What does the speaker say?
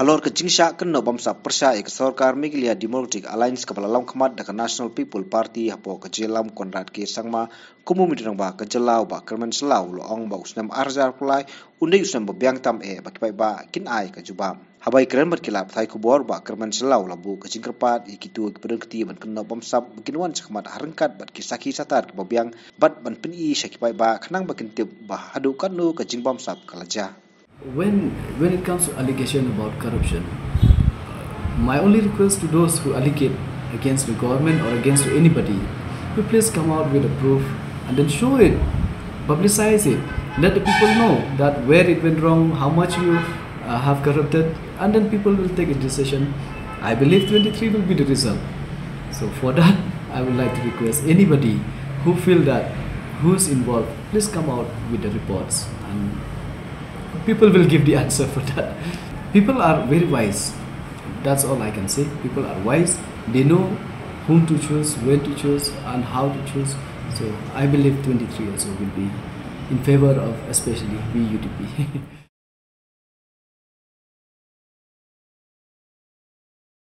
halor ke jingsha kynnoh bamsap persya ek sarkar Meghalaya Democratic Alliance kepala lam khamat da National People Party hapo ke jelam konrad ke sangma kumu midrang ba ke jelau ba kerman selau lo ong ba usnam arjar pulai undai usnam ba biang tam ba kipai kin ai ke jubab habai keren berkilap thai kubor ba kerman selau labu ke jingkerpat ikitu ke berkti ban kynnoh bamsap bikinwan sakmat harengkat bat kisaki satar ke biang bat ban peni sakipai ba khnang ba kintip ba hadu kanu ke jing bamsap kalaja. When it comes to allegation about corruption, my only request to those who allegate against the government or against anybody, you please come out with a proof and then show it, publicize it, let the people know that where it went wrong, how much you have corrupted, and then people will take a decision. I believe 23 will be the result. So for that, I would like to request anybody who feel that who's involved, please come out with the reports and people will give the answer for that. People are very wise. That's all I can say. People are wise. They know whom to choose, when to choose, and how to choose. So I believe 23 also will be in favor of especially we UDP.